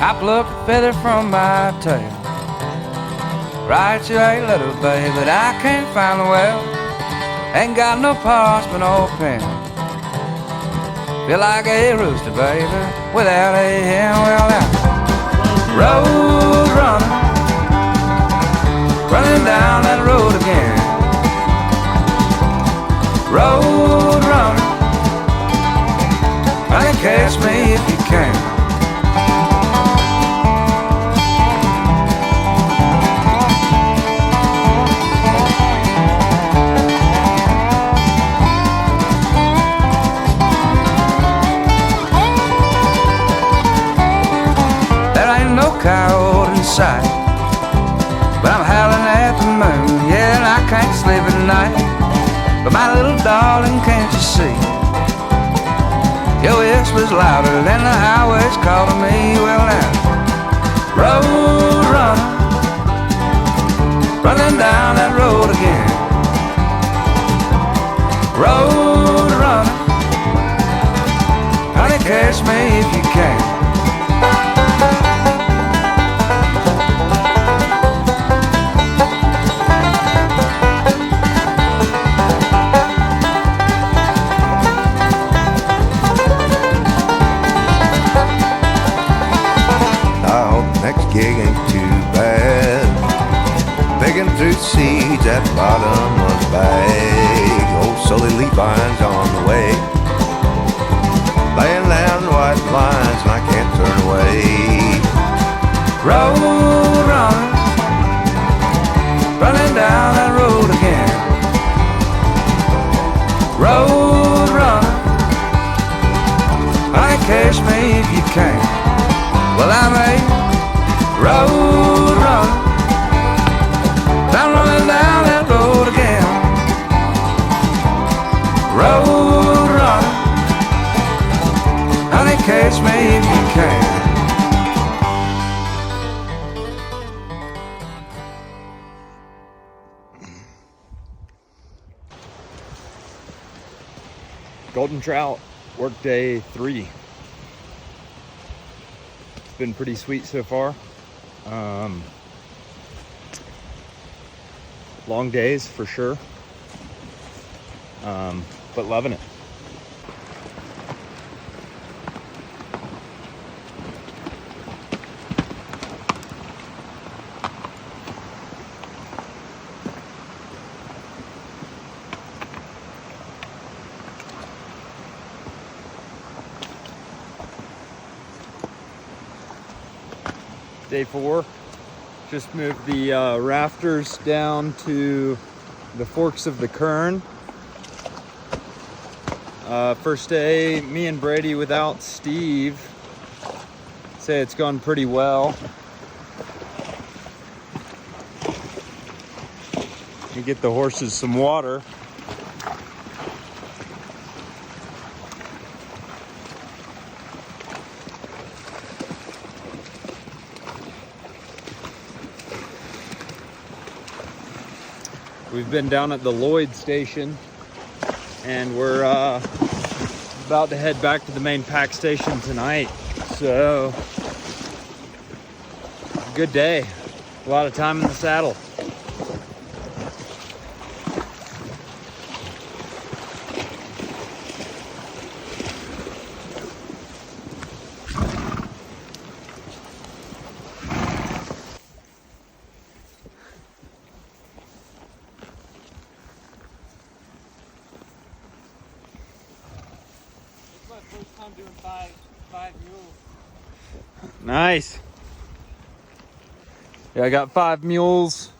I plucked a feather from my tail. Right you ain't, little babe, but I can't find the well. Ain't got no parchment or pen. Feel like a rooster, baby, without a hen. Well now, road runner, running down that road again. Road runner, honey, catch me if you can. Coyote in sight, but I'm howling at the moon, yeah, and I can't sleep at night. But my little darling, can't you see? Your whisper's louder than the highway's calling me. Well now, road runner, running down that road again. Road runner, honey, catch me if you can. Gig ain't too bad. Picking through seeds at the bottom of the bag. Old sully leaf vines on the way, laying down white lines and I can't turn away. Road runner, running down that road again. Road runner, honey, catch me if you can. Well, I'm a road runner, I'm running down that road again. Road runner, honey, catch me if you can. Golden trout, work day 3. It's been pretty sweet so far. Long days for sure, but loving it. Day 4. Just moved the rafters down to the forks of the Kern. First day, me and Brady without Steve. Say it's gone pretty well. You get the horses some water. We've been down at the Lloyd station and we're about to head back to the main pack station tonight. So, good day. A lot of time in the saddle. First time doing five mules. Nice. Yeah, I got 5 mules.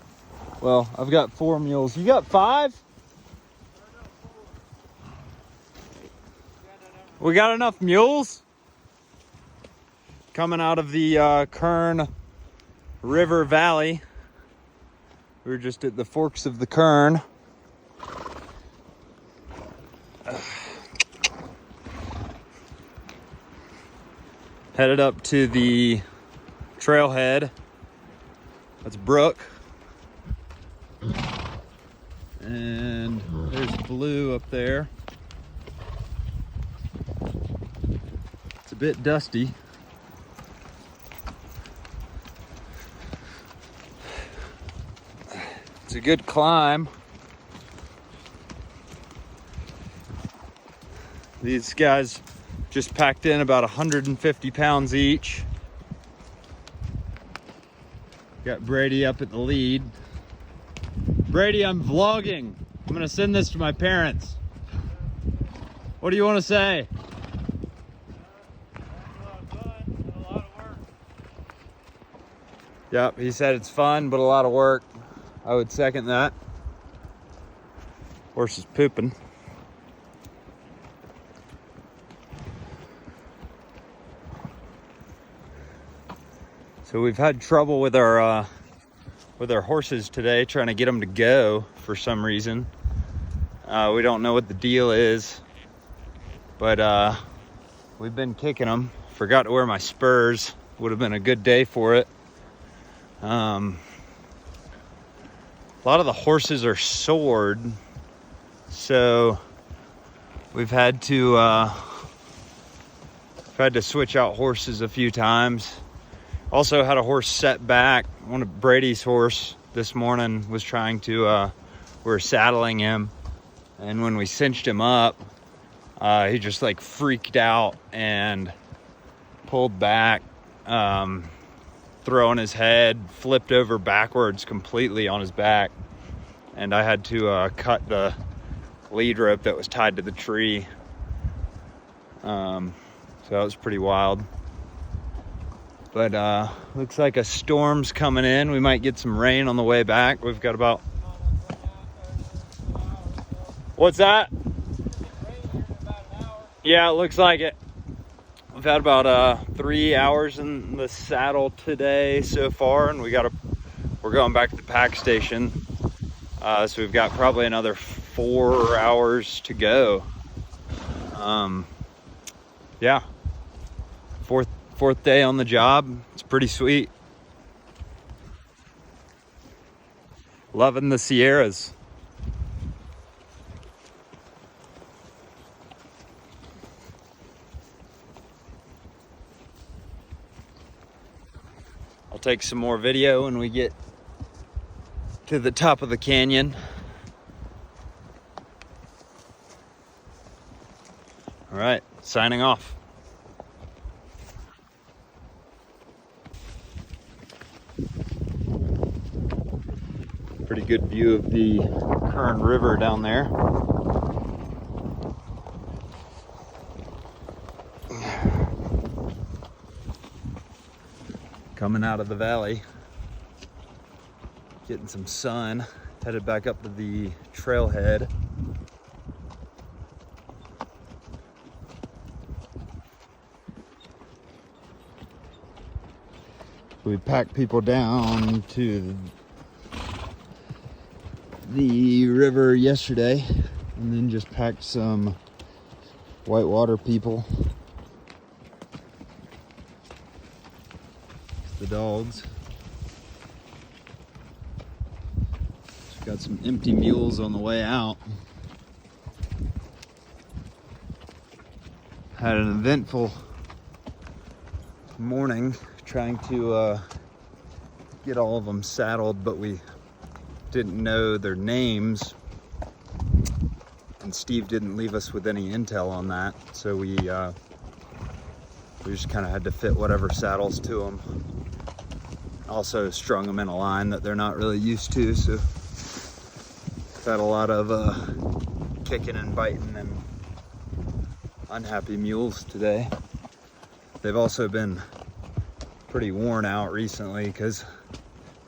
Well, I've got 4 mules. You got 5? We got enough mules? Coming out of the Kern River Valley. We were just at the forks of the Kern. Headed up to the trailhead. That's Brook. And there's Blue up there. It's a bit dusty. It's a good climb. These guys just packed in about 150 pounds each. Got Brady up at the lead. Brady, I'm vlogging. I'm gonna send this to my parents. What do you want to say? Yep, he said it's fun, but a lot of work. I would second that. Horse is pooping. So we've had trouble with our horses today, trying to get them to go for some reason. We don't know what the deal is, but we've been kicking them. Forgot to wear my spurs. Would have been a good day for it. A lot of the horses are sored, so we've had to switch out horses a few times. Also had a horse set back. One of Brady's horse this morning was trying to, we were saddling him, and when we cinched him up, he just like freaked out and pulled back, throwing his head, flipped over backwards completely on his back. And I had to cut the lead rope that was tied to the tree. So that was pretty wild. But looks like a storm's coming in. We might get some rain on the way back. We've got about... What's that? Yeah, it looks like it. We've had about 3 hours in the saddle today so far, and we're going back to the pack station. So we've got probably another 4 hours to go. Yeah. Fourth day on the job. It's pretty sweet. Loving the Sierras. I'll take some more video when we get to the top of the canyon. All right, signing off. Pretty good view of the Kern River down there. Coming out of the valley, getting some sun, headed back up to the trailhead. We packed people down to the river yesterday, and then just packed some whitewater people. The dogs. We've got some empty mules on the way out. Had an eventful morning trying to get all of them saddled, but we didn't know their names, and Steve didn't leave us with any intel on that, so we just kind of had to fit whatever saddles to them. Also strung them in a line that they're not really used to, so we've had a lot of kicking and biting and unhappy mules today. They've also been pretty worn out recently because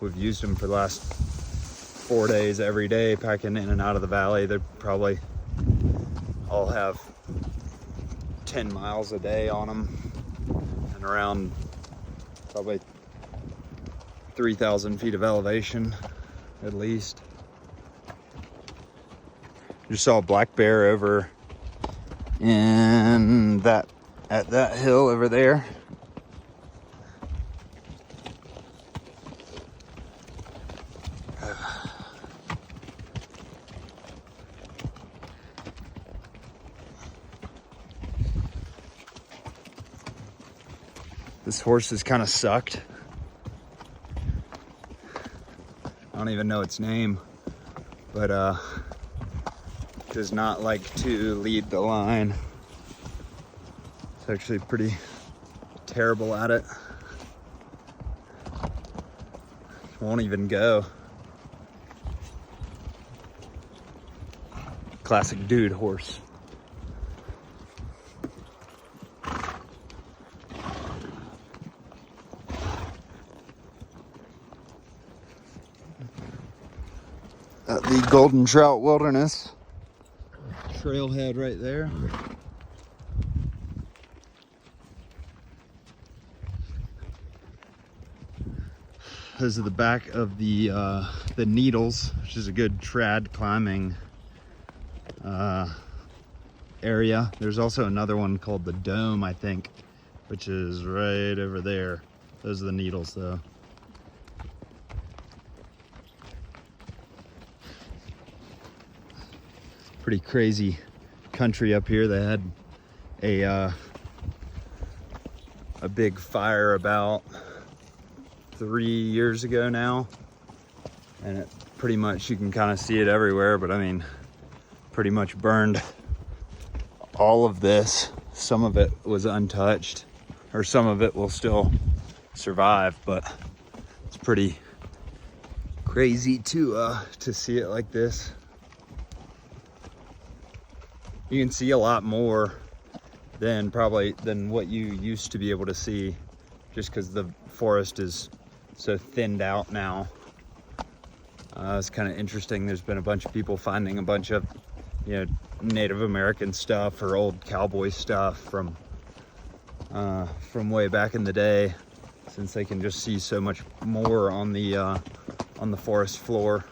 we've used them for the last 4 days every day, packing in and out of the valley. They probably all have 10 miles a day on them and around probably 3,000 feet of elevation at least. Just saw a black bear over in at that hill over there. This horse has kind of sucked. I don't even know its name, but does not like to lead the line. It's actually pretty terrible at it. Won't even go. Classic dude horse. The Golden Trout Wilderness trailhead right there. This is the back of the Needles, which is a good trad climbing area. There's also another one called the Dome, I think, which is right over there. Those are the Needles, though. Pretty crazy country up here. They had a big fire about 3 years ago now, and it pretty much, you can kind of see it everywhere, but I mean, pretty much burned all of this. Some of it was untouched, or some of it will still survive, but it's pretty crazy to see it like this. You can see a lot more than what you used to be able to see, just because the forest is so thinned out now. It's kind of interesting. There's been a bunch of people finding a bunch of, Native American stuff or old cowboy stuff from way back in the day, since they can just see so much more on the forest floor.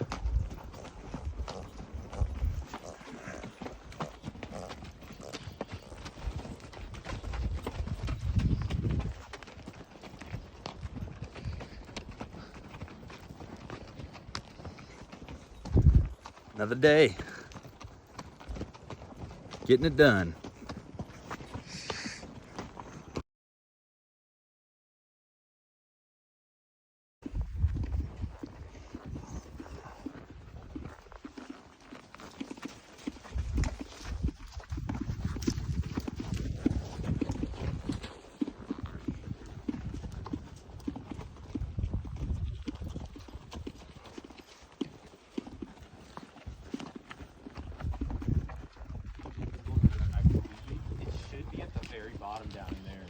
Another day, getting it done. Bottom down there.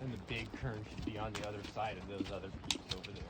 And the big current should be on the other side of those other peaks over there.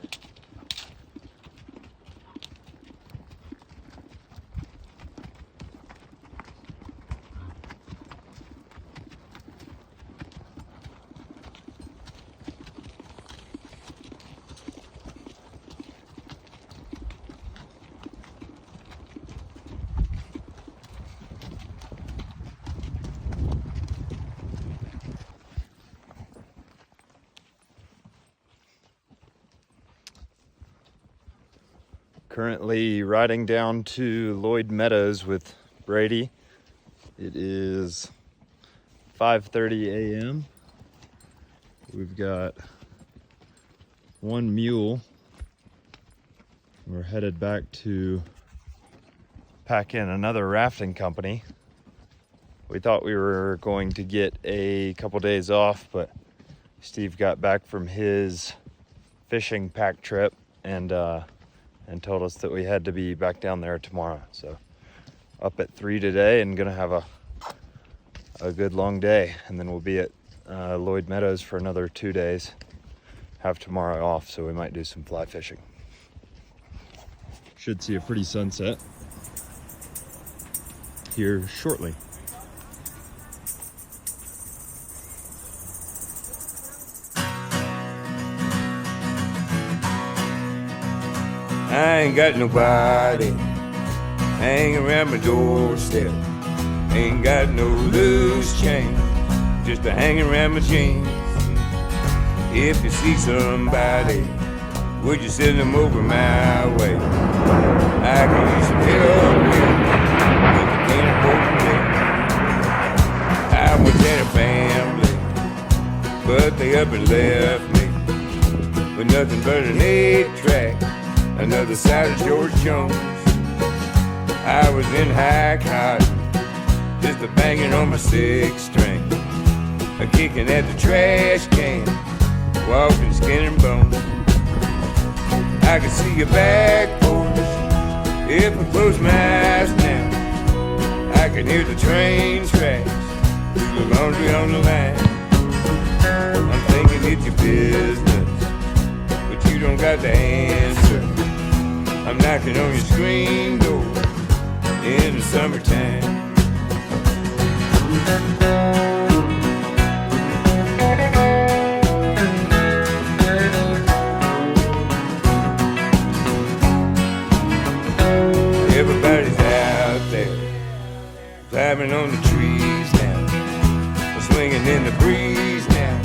Currently riding down to Lloyd Meadows with Brady. It is 5:30 a.m. We've got one mule. We're headed back to pack in another rafting company. We thought we were going to get a couple days off, but Steve got back from his fishing pack trip and told us that we had to be back down there tomorrow. So up at 3 today and gonna have a good long day, and then we'll be at Lloyd Meadows for another 2 days. Have tomorrow off, so we might do some fly fishing. Should see a pretty sunset here shortly. I ain't got nobody hanging around my doorstep. Ain't got no loose change, just a hanging around my jeans. If you see somebody, would you send them over my way? I can use some help here, if you can't afford to pay. but they up and left me with nothing but an 8-track, another side of George Jones. I was in high cotton, just a banging on my 6-string, a kicking at the trash can, walking skin and bone. I could see your back porch if I close my eyes now. I can hear the train tracks, the laundry on the line. I'm thinking it's your business, but you don't got the answer. I'm knocking on your screen door in the summertime. Everybody's out there, climbing on the trees now, swinging in the breeze now,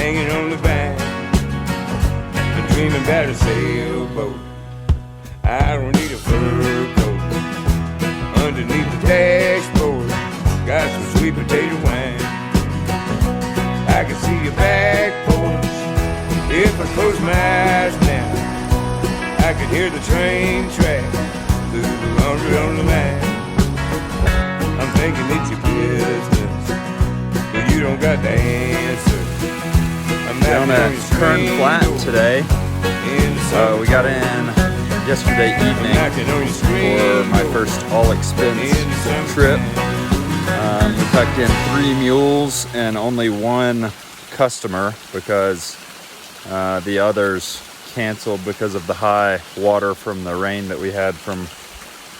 hanging on the vine, I'm dreaming about a sailboat. I don't need a fur coat underneath the dashboard. Got some sweet potato wine. I can see your back porch if I close my eyes now. I can hear the train tracks through the laundry on the line. I'm thinking it's your business, but you don't got the answer. I'm Down at Kern Flat today. We got in yesterday evening for my first all-expense trip. We packed in 3 mules and only 1 customer because the others canceled because of the high water from the rain that we had from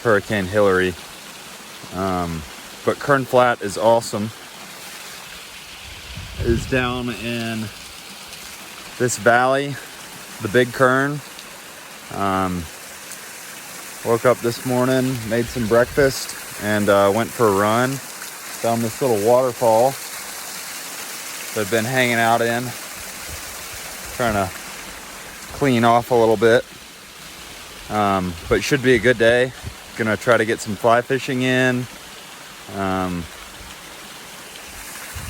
Hurricane Hillary. But Kern Flat is awesome. It's down in this valley, the Big Kern. Woke up this morning, made some breakfast, and went for a run. Found this little waterfall that I've been hanging out in, trying to clean off a little bit. But it should be a good day. Gonna try to get some fly fishing in.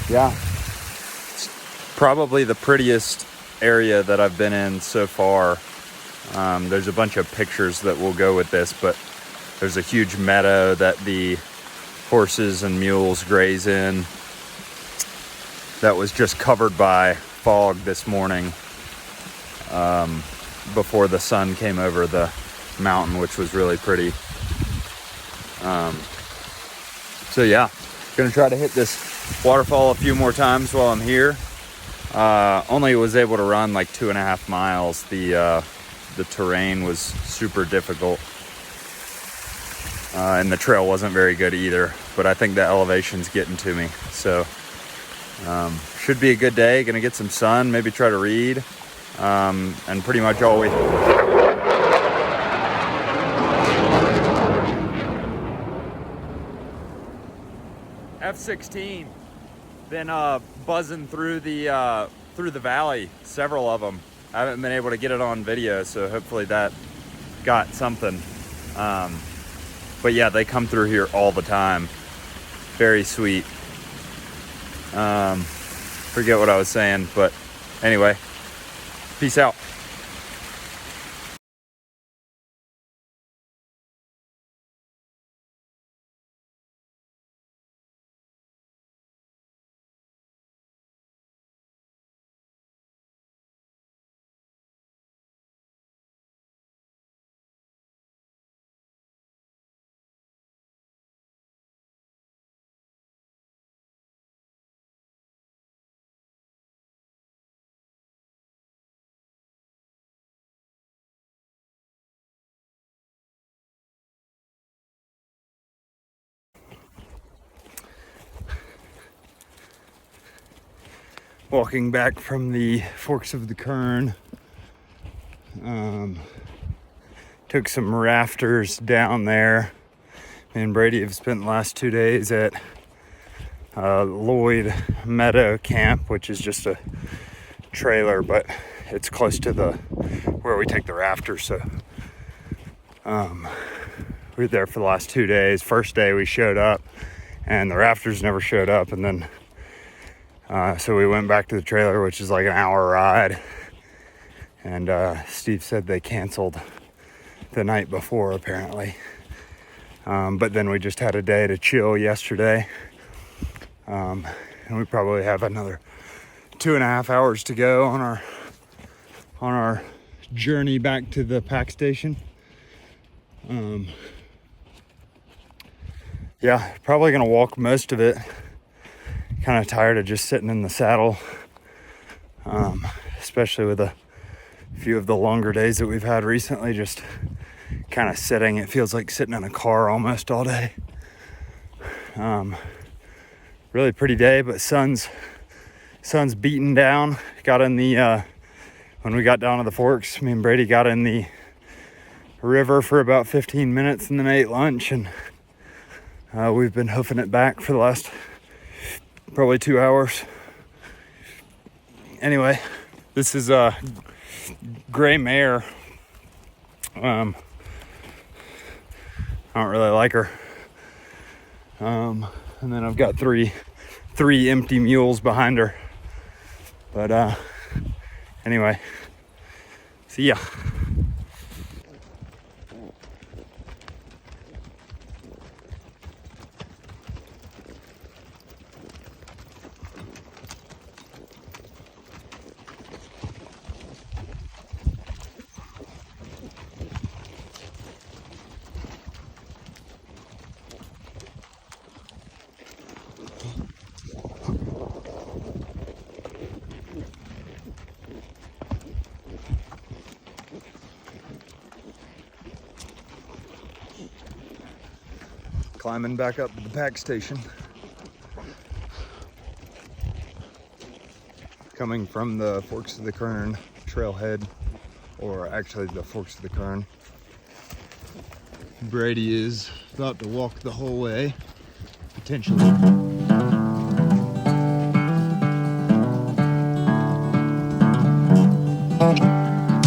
Yeah, it's probably the prettiest area that I've been in so far. There's a bunch of pictures that will go with this, but there's a huge meadow that the horses and mules graze in that was just covered by fog this morning before the sun came over the mountain, which was really pretty. So yeah, gonna try to hit this waterfall a few more times while I'm here. Only was able to run like 2.5 miles. The terrain was super difficult, and the trail wasn't very good either, but I think the elevation's getting to me. So should be a good day. Gonna get some sun, maybe try to read, and pretty much all we F-16 been buzzing through the valley, several of them. I haven't been able to get it on video, so hopefully that got something. But yeah, they come through here all the time. Very sweet. Forget what I was saying, but anyway, peace out. Walking back from the forks of the Kern. Took some rafters down there. Me and Brady have spent the last 2 days at Lloyd Meadow Camp, which is just a trailer, but it's close to where we take the rafters. So we were there for the last 2 days. First day we showed up and the rafters never showed up, and then So we went back to the trailer, which is like an hour ride. And Steve said they canceled the night before, apparently. But then we just had a day to chill yesterday. And we probably have another 2.5 hours to go on our journey back to the pack station. Yeah, probably gonna walk most of it. Kind of tired of just sitting in the saddle, especially with a few of the longer days that we've had recently, just kind of sitting. It feels like sitting in a car almost all day. Really pretty day, but sun's beaten down. Got in the when we got down to the forks, me and Brady got in the river for about 15 minutes and then ate lunch, and we've been hoofing it back for the last probably 2 hours. Anyway, this is a gray mare. I don't really like her. And then I've got three empty mules behind her. But anyway, see ya. Climbing back up to the pack station. Coming from the Forks of the Kern trailhead, or actually the Forks of the Kern. Brady is about to walk the whole way, potentially.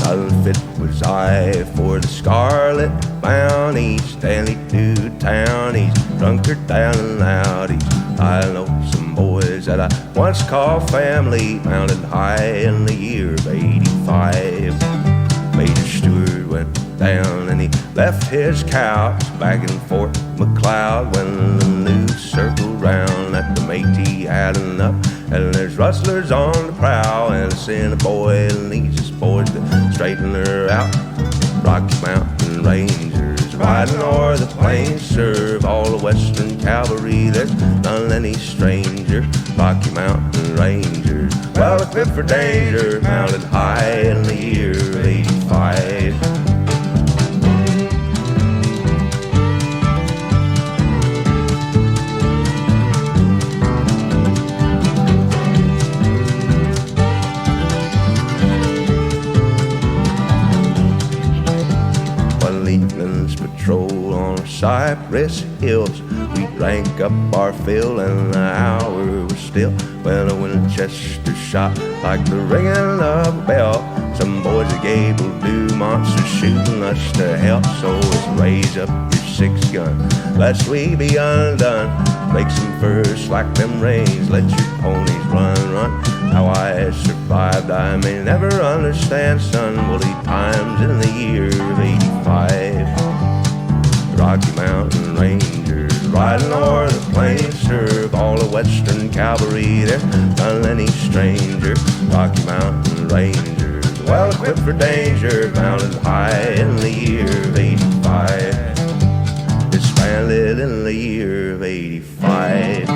Unfit was I for the Scarlet Bounty, Stanley to town, he's drunker down and out. I know some boys that I once called family, mounted high in the year of '85. Major Stewart went down and he left his couch back in Fort McLeod when the news circled round that the Métis had enough. And there's rustlers on the prowl, and it's in a boy and needs his boys to straighten her out. Rocky Mountain Rangers riding o'er the plains serve all the Western cavalry. There's none any stranger. Rocky Mountain Rangers, well equipped for danger, mounted high in the year of '85. Patrol on Cypress Hills. We drank up our fill and the hour was still when a Winchester shot like the ringing of a bell. Some boys at Gable do monsters shooting us to hell. So let's raise up your 6-gun, lest we be undone. Make some furs like them reins, let your ponies run. How I survived I may never understand, son. Woolly times in the year of '85. Rocky Mountain Rangers riding o'er the plains serve all the Western cavalry. There's none any stranger. Rocky Mountain Rangers, well equipped for danger, mounted high in the year of '85. Disbanded in the year of '85.